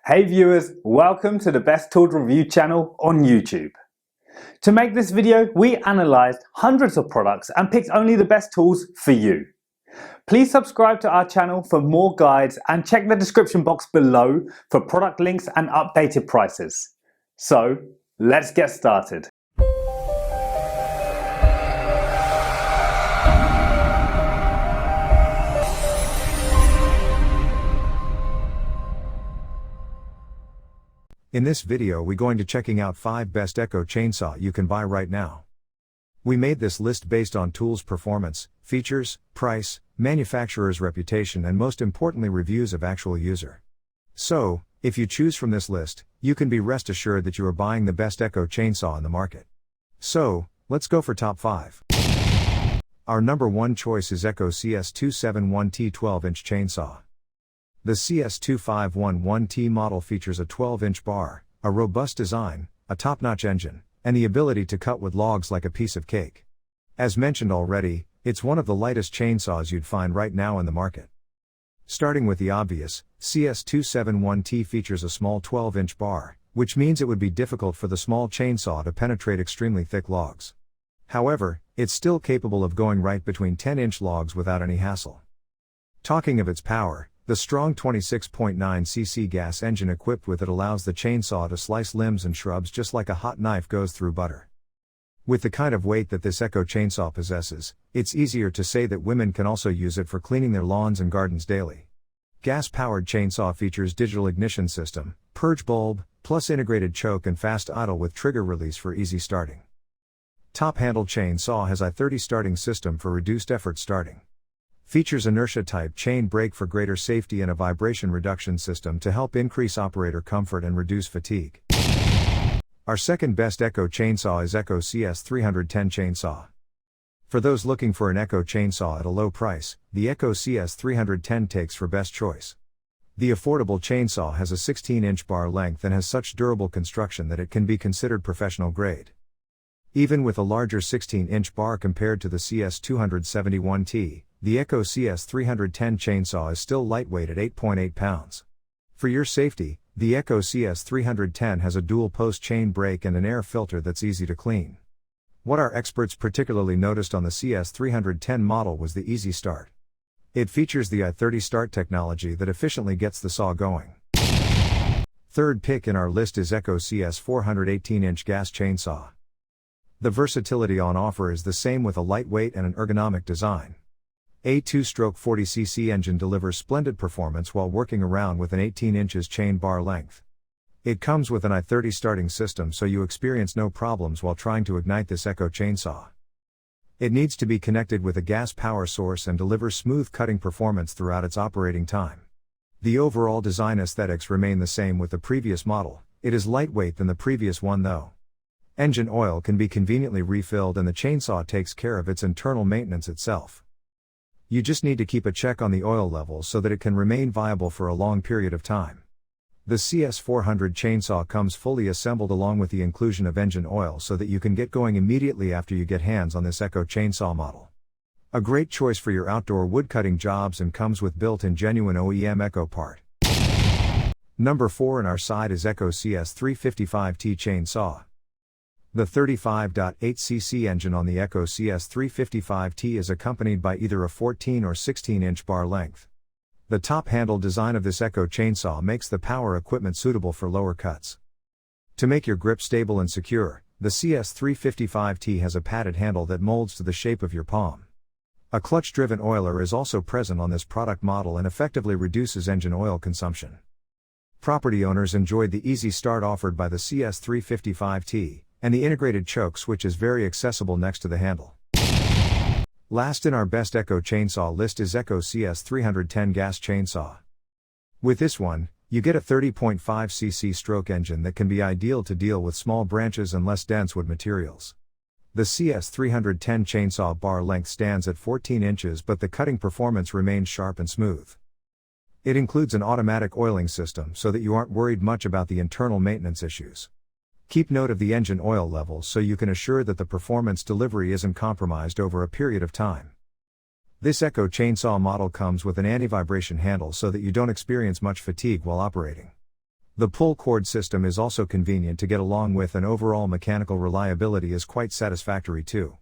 Hey viewers, welcome to the Best Tools Review channel on YouTube. To make this video, we analysed hundreds of products and picked only the best tools for you. Please subscribe to our channel for more guides and check the description box below for product links and updated prices. So, let's get started. In this video we're going to checking out 5 best eco chainsaw you can buy right now. We made this list based on tools performance, features, price, manufacturer's reputation and most importantly reviews of actual user. So, if you choose from this list, you can be rest assured that you are buying the best eco chainsaw in the market. So, let's go for top 5. Our number 1 choice is Eco CS271T 12-inch chainsaw. The CS2511T model features a 12-inch bar, a robust design, a top-notch engine, and the ability to cut with logs like a piece of cake. As mentioned already, it's one of the lightest chainsaws you'd find right now in the market. Starting with the obvious, CS271T features a small 12-inch bar, which means it would be difficult for the small chainsaw to penetrate extremely thick logs. However, it's still capable of going right between 10-inch logs without any hassle. Talking of its power, the strong 26.9cc gas engine equipped with it allows the chainsaw to slice limbs and shrubs just like a hot knife goes through butter. With the kind of weight that this eco chainsaw possesses, it's easier to say that women can also use it for cleaning their lawns and gardens daily. Gas-powered chainsaw features digital ignition system, purge bulb, plus integrated choke and fast idle with trigger release for easy starting. Top handle chainsaw has a 30 starting system for reduced effort starting. Features inertia-type chain brake for greater safety and a vibration reduction system to help increase operator comfort and reduce fatigue. Our second best eco chainsaw is Eco CS310 chainsaw. For those looking for an eco chainsaw at a low price, the Eco CS310 takes for best choice. The affordable chainsaw has a 16-inch bar length and has such durable construction that it can be considered professional grade. Even with a larger 16-inch bar compared to the CS271T, the Eco CS310 chainsaw is still lightweight at 8.8 pounds. For your safety, the Eco CS310 has a dual-post chain brake and an air filter that's easy to clean. What our experts particularly noticed on the CS310 model was the easy start. It features the i30 start technology that efficiently gets the saw going. Third pick in our list is Eco CS418-inch gas chainsaw. The versatility on offer is the same with a lightweight and an ergonomic design. A 2-stroke 40cc engine delivers splendid performance while working around with an 18 inches chain bar length. It comes with an i30 starting system so you experience no problems while trying to ignite this eco chainsaw. It needs to be connected with a gas power source and delivers smooth cutting performance throughout its operating time. The overall design aesthetics remain the same with the previous model. It is lightweight than the previous one though. Engine oil can be conveniently refilled and the chainsaw takes care of its internal maintenance itself. You just need to keep a check on the oil levels so that it can remain viable for a long period of time. The CS400 chainsaw comes fully assembled along with the inclusion of engine oil so that you can get going immediately after you get hands on this eco chainsaw model. A great choice for your outdoor woodcutting jobs and comes with built-in genuine OEM eco part. Number 4 in our side is Eco CS355T chainsaw. The 35.8cc engine on the Eco CS355T is accompanied by either a 14 or 16-inch bar length. The top handle design of this eco chainsaw makes the power equipment suitable for lower cuts. To make your grip stable and secure, the CS355T has a padded handle that molds to the shape of your palm. A clutch-driven oiler is also present on this product model and effectively reduces engine oil consumption. Property owners enjoyed the easy start offered by the CS355T, and the integrated choke switch is very accessible next to the handle. Last in our best eco chainsaw list is Eco CS310 gas chainsaw. With this one, you get a 30.5cc stroke engine that can be ideal to deal with small branches and less dense wood materials. The CS310 chainsaw bar length stands at 14 inches but the cutting performance remains sharp and smooth. It includes an automatic oiling system so that you aren't worried much about the internal maintenance issues. Keep note of the engine oil levels so you can assure that the performance delivery isn't compromised over a period of time. This eco chainsaw model comes with an anti-vibration handle so that you don't experience much fatigue while operating. The pull cord system is also convenient to get along with, and overall mechanical reliability is quite satisfactory too.